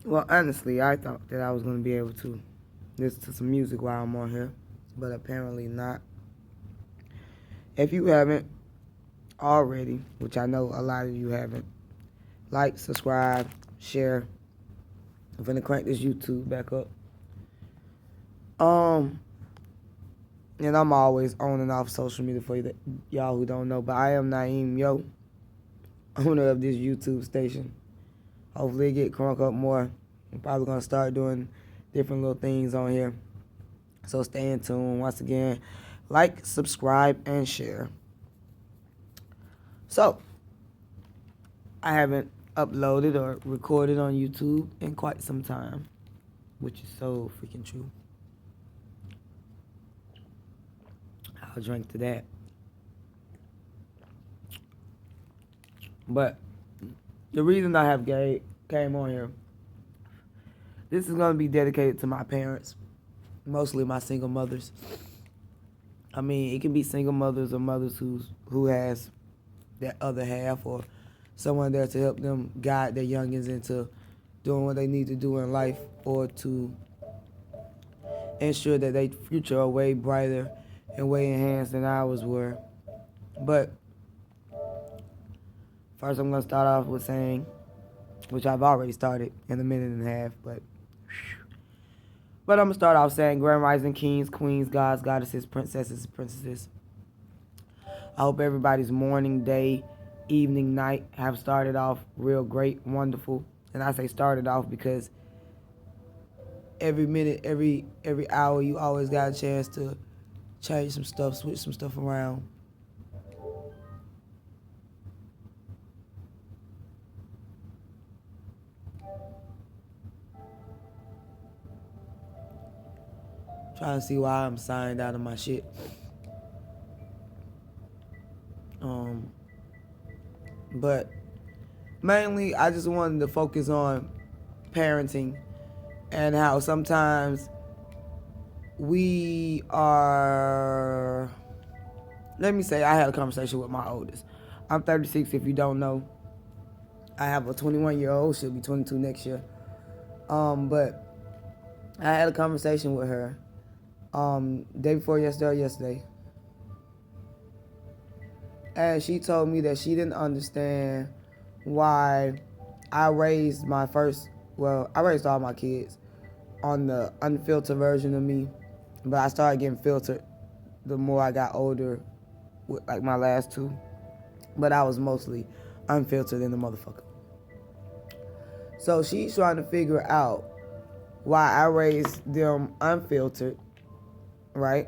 Well, honestly, I thought that I was going to be able to listen to some music while I'm on here, but apparently not. If you haven't already, which I know a lot of you haven't, like, subscribe, share. I'm gonna crank this YouTube back up. Um, and I'm always on and off social media for y'all who don't know, but I am Naeem Yo, owner of this YouTube station. Hopefully it get crunk up more. I'm probably gonna start doing different little things on here. So stay in tune. Once again, like, subscribe, and share. So, I haven't uploaded or recorded on YouTube in quite some time, which is so freaking true. I'll drink to that. But the reason I have came on here, this is going to be dedicated to my parents, mostly my single mothers. I mean, it can be single mothers or mothers who has that other half or someone there to help them guide their youngins into doing what they need to do in life or to ensure that their future are way brighter and way enhanced than ours were. But first I'm going to start off with saying, which I've already started in a minute and a half, but I'm going to start off saying Grand Rising Kings, Queens, Gods, Goddesses, Princesses, Princesses. I hope everybody's morning, day, evening, night have started off real great, wonderful. And I say started off because every minute, every hour, you always got a chance to change some stuff, switch some stuff around. Trying to see why I'm signed out of my shit. But mainly, I just wanted to focus on parenting and how sometimes we are. Let me say, I had a conversation with my oldest. I'm 36, if you don't know. I have a 21-year-old. She'll be 22 next year. But I had a conversation with her day before yesterday. And she told me that she didn't understand why I raised I raised all my kids on the unfiltered version of me. But I started getting filtered the more I got older with like my last two. But I was mostly unfiltered in the motherfucker. So she's trying to figure out why I raised them unfiltered, right?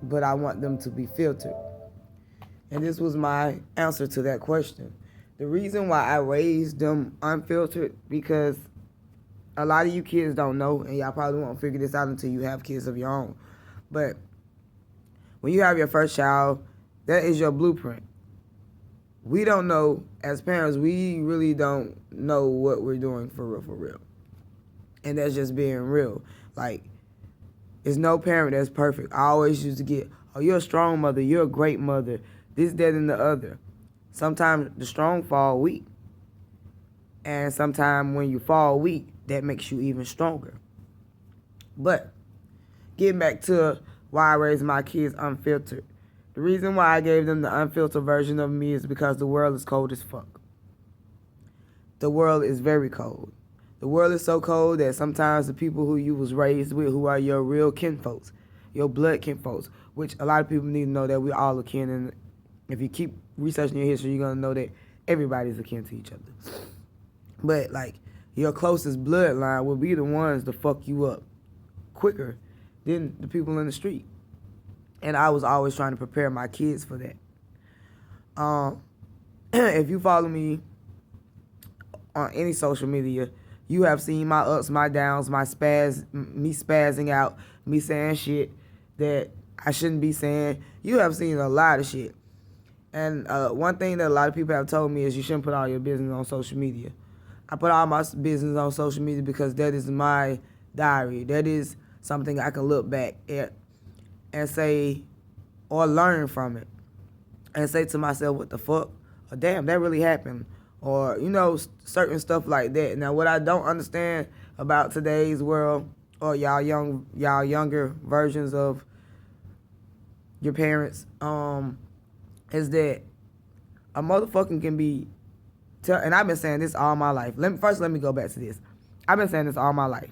But I want them to be filtered. And this was my answer to that question. The reason why I raised them unfiltered, because a lot of you kids don't know, and y'all probably won't figure this out until you have kids of your own. But when you have your first child, that is your blueprint. We don't know, as parents, we really don't know what we're doing for real. And that's just being real. Like, there's no parent that's perfect. I always used to get, oh, you're a strong mother, you're a great mother, this, that, and the other. Sometimes the strong fall weak. And sometimes when you fall weak, that makes you even stronger. But getting back to why I raised my kids unfiltered. The reason why I gave them the unfiltered version of me is because the world is cold as fuck. The world is very cold. The world is so cold that sometimes the people who you was raised with, who are your real kinfolks, your blood kinfolks, which a lot of people need to know that we all are kin, and if you keep researching your history, you're going to know that everybody's akin to each other. But, like, your closest bloodline will be the ones to fuck you up quicker than the people in the street. And I was always trying to prepare my kids for that. If you follow me on any social media, you have seen my ups, my downs, me spazzing out, me saying shit that I shouldn't be saying. You have seen a lot of shit. And one thing that a lot of people have told me is you shouldn't put all your business on social media. I put all my business on social media because that is my diary. That is something I can look back at and say, or learn from it, and say to myself, what the fuck? Or damn, that really happened. or certain stuff like that. Now, what I don't understand about today's world, or y'all younger versions of your parents, is that a motherfucker can be and I've been saying this all my life. Let me go back to this. I've been saying this all my life.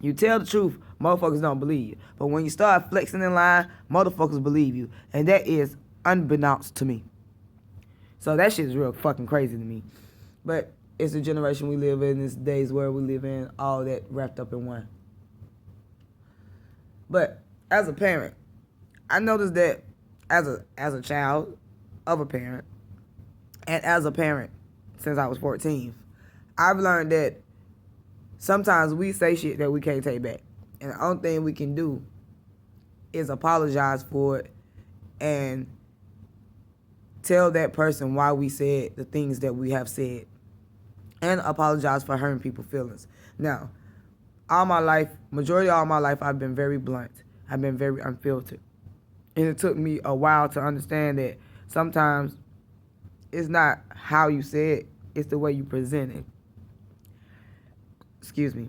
You tell the truth, motherfuckers don't believe you. But when you start flexing in line, motherfuckers believe you. And that is unbeknownst to me. So that shit is real fucking crazy to me. But it's the generation we live in, it's days where we live in, all that wrapped up in one. But as a parent, I noticed that as a child of a parent, and as a parent since I was 14, I've learned that sometimes we say shit that we can't take back. And the only thing we can do is apologize for it and tell that person why we said the things that we have said. And apologize for hurting people's feelings. Now, majority of all my life, I've been very blunt. I've been very unfiltered. And it took me a while to understand that sometimes it's not how you say it, it's the way you present it. Excuse me.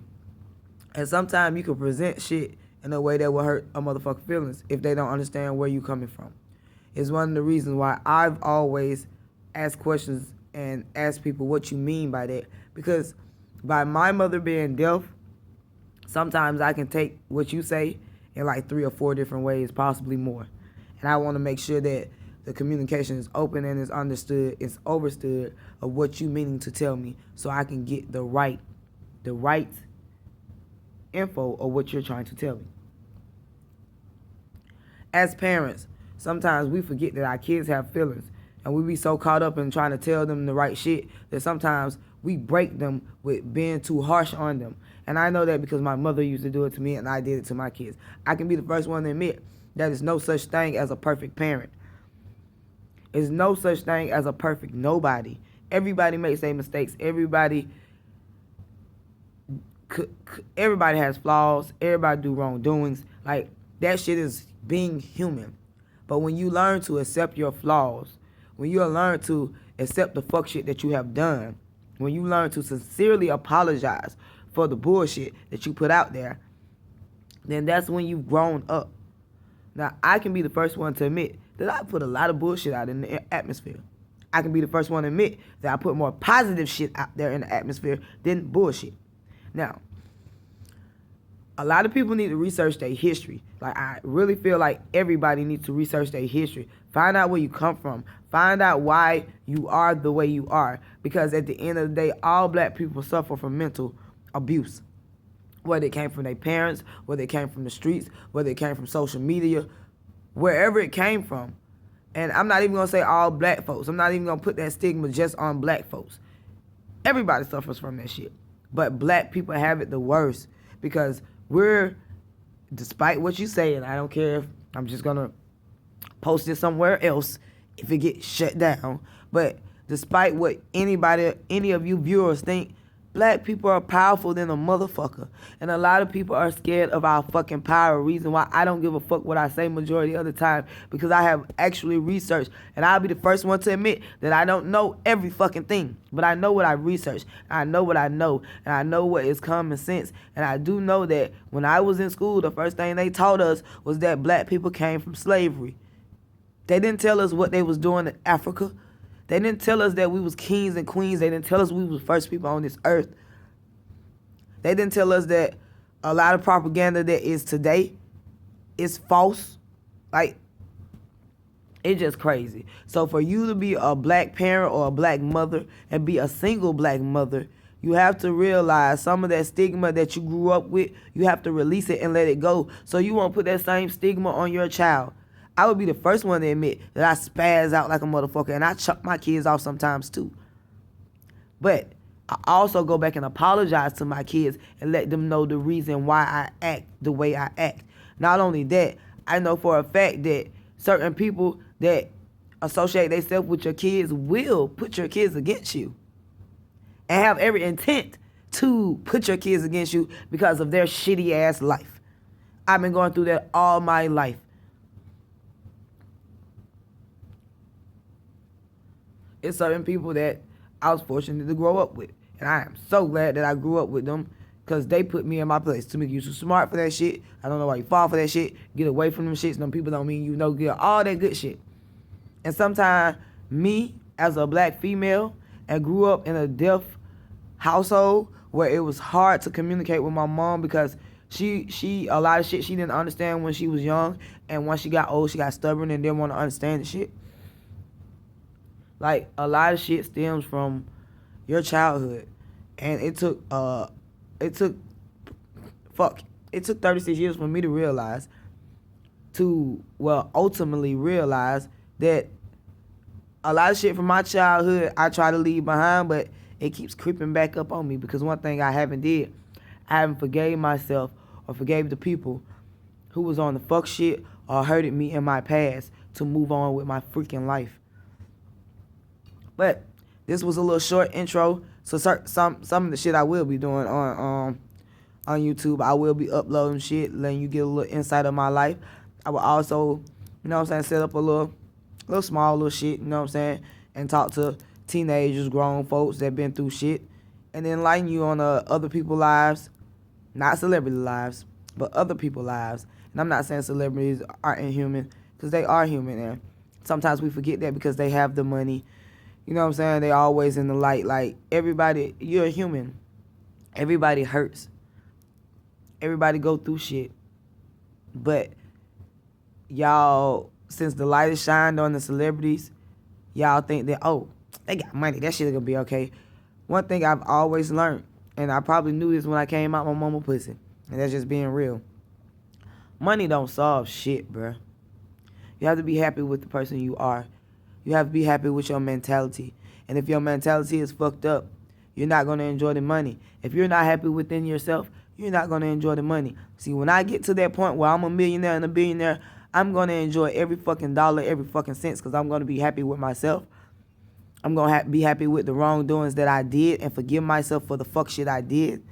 And sometimes you can present shit in a way that will hurt a motherfucker's feelings if they don't understand where you coming from. It's one of the reasons why I've always asked questions and asked people what you mean by that. Because by my mother being deaf, sometimes I can take what you say in like 3 or 4 different ways, possibly more. And I want to make sure that the communication is open and is understood, it's overstood of what you meaning to tell me, so I can get the right info of what you're trying to tell me. As parents, sometimes we forget that our kids have feelings, and we be so caught up in trying to tell them the right shit that sometimes we break them with being too harsh on them. And I know that because my mother used to do it to me and I did it to my kids. I can be the first one to admit that there's no such thing as a perfect parent. There's no such thing as a perfect nobody. Everybody makes their mistakes. Everybody has flaws. Everybody do wrongdoings. Like, that shit is being human. But when you learn to accept your flaws, when you learn to accept the fuck shit that you have done, when you learn to sincerely apologize for the bullshit that you put out there, then that's when you've grown up. Now, I can be the first one to admit that I put a lot of bullshit out in the atmosphere. I can be the first one to admit that I put more positive shit out there in the atmosphere than bullshit. Now, a lot of people need to research their history. Like, I really feel like everybody needs to research their history. Find out where you come from. Find out why you are the way you are. Because at the end of the day, all black people suffer from mental abuse. Whether it came from their parents, whether it came from the streets, whether it came from social media, wherever it came from. And I'm not even going to say all black folks. I'm not even going to put that stigma just on black folks. Everybody suffers from that shit. But black people have it the worst because despite what you say, and I don't care if I'm just going to post it somewhere else if it gets shut down, but despite what any of you viewers think, black people are powerful than a motherfucker. And a lot of people are scared of our fucking power. Reason why I don't give a fuck what I say majority of the time, because I have actually researched. And I'll be the first one to admit that I don't know every fucking thing. But I know what I researched. I know what I know. And I know what is common sense. And I do know that when I was in school, the first thing they taught us was that black people came from slavery. They didn't tell us what they was doing in Africa. They didn't tell us that we was kings and queens. They didn't tell us we was first people on this earth. They didn't tell us that a lot of propaganda that is today is false. Like, it's just crazy. So for you to be a black parent or a black mother and be a single black mother, you have to realize some of that stigma that you grew up with, you have to release it and let it go so you won't put that same stigma on your child. I would be the first one to admit that I spaz out like a motherfucker and I chuck my kids off sometimes too. But I also go back and apologize to my kids and let them know the reason why I act the way I act. Not only that, I know for a fact that certain people that associate themselves with your kids will put your kids against you and have every intent to put your kids against you because of their shitty ass life. I've been going through that all my life. It's certain people that I was fortunate to grow up with. And I am so glad that I grew up with them because they put me in my place. To make you too smart for that shit. I don't know why you fall for that shit. Get away from them shits. Them people don't mean you no good. All that good shit. And sometimes me, as a black female, and grew up in a deaf household where it was hard to communicate with my mom because she a lot of shit she didn't understand when she was young, and once she got old she got stubborn and didn't want to understand the shit. Like, a lot of shit stems from your childhood, and it took 36 years for me to realize, ultimately realize that a lot of shit from my childhood I try to leave behind, but it keeps creeping back up on me because one thing I haven't forgave myself or forgave the people who was on the fuck shit or hurted me in my past to move on with my freaking life. But this was a little short intro. So some of the shit I will be doing on YouTube, I will be uploading shit, letting you get a little insight of my life. I will also, set up a little small little shit, and talk to teenagers, grown folks that been through shit, and enlighten you on other people's lives, not celebrity lives, but other people's lives. And I'm not saying celebrities aren't inhuman, because they are human, and sometimes we forget that because they have the money. They always in the light. Like, everybody, you're a human. Everybody hurts. Everybody go through shit. But y'all, since the light is shined on the celebrities, y'all think that, oh, they got money, that shit gonna be okay. One thing I've always learned, and I probably knew this when I came out my mama pussy, and that's just being real. Money don't solve shit, bruh. You have to be happy with the person you are. You have to be happy with your mentality. And if your mentality is fucked up, you're not going to enjoy the money. If you're not happy within yourself, you're not going to enjoy the money. See, when I get to that point where I'm a millionaire and a billionaire, I'm going to enjoy every fucking dollar, every fucking cent, because I'm going to be happy with myself. I'm going to be happy with the wrongdoings that I did and forgive myself for the fuck shit I did.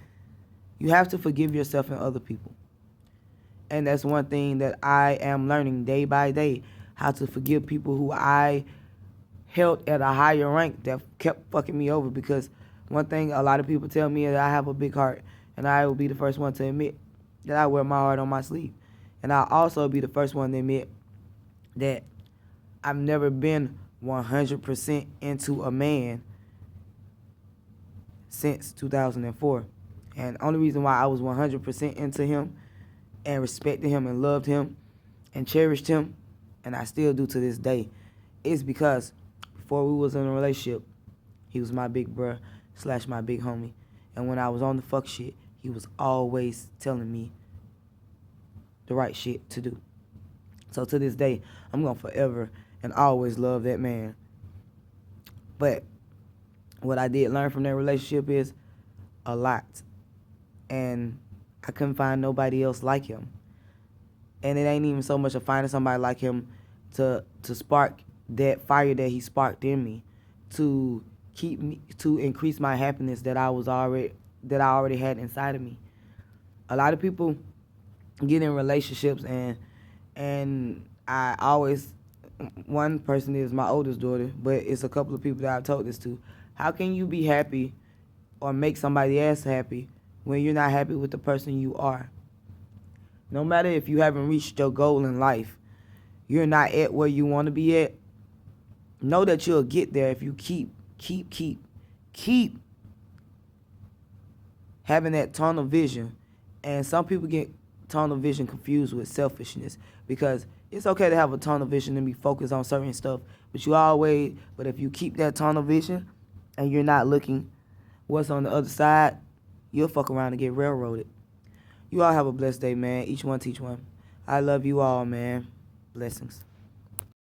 You have to forgive yourself and other people. And that's one thing that I am learning day by day, how to forgive people who I held at a higher rank that kept fucking me over. Because one thing a lot of people tell me is that I have a big heart, and I will be the first one to admit that I wear my heart on my sleeve. And I'll also be the first one to admit that I've never been 100% into a man since 2004. And the only reason why I was 100% into him and respected him and loved him and cherished him, and I still do to this day, is because before we was in a relationship, he was my big bruh / my big homie. And when I was on the fuck shit, he was always telling me the right shit to do. So to this day, I'm going to forever and always love that man. But what I did learn from that relationship is a lot. And I couldn't find nobody else like him. And it ain't even so much of finding somebody like him to spark that fire that he sparked in me, to increase my happiness that I already had inside of me. A lot of people get in relationships and I always, one person is my oldest daughter, but it's a couple of people that I've told this to. How can you be happy or make somebody else happy when you're not happy with the person you are? No matter if you haven't reached your goal in life, you're not at where you want to be at, know that you'll get there if you keep having that tunnel vision. And some people get tunnel vision confused with selfishness, because it's okay to have a tunnel vision and be focused on certain stuff, but if you keep that tunnel vision and you're not looking what's on the other side, you'll fuck around and get railroaded. You all have a blessed day, man. Each one teach one. I love you all, man. Blessings.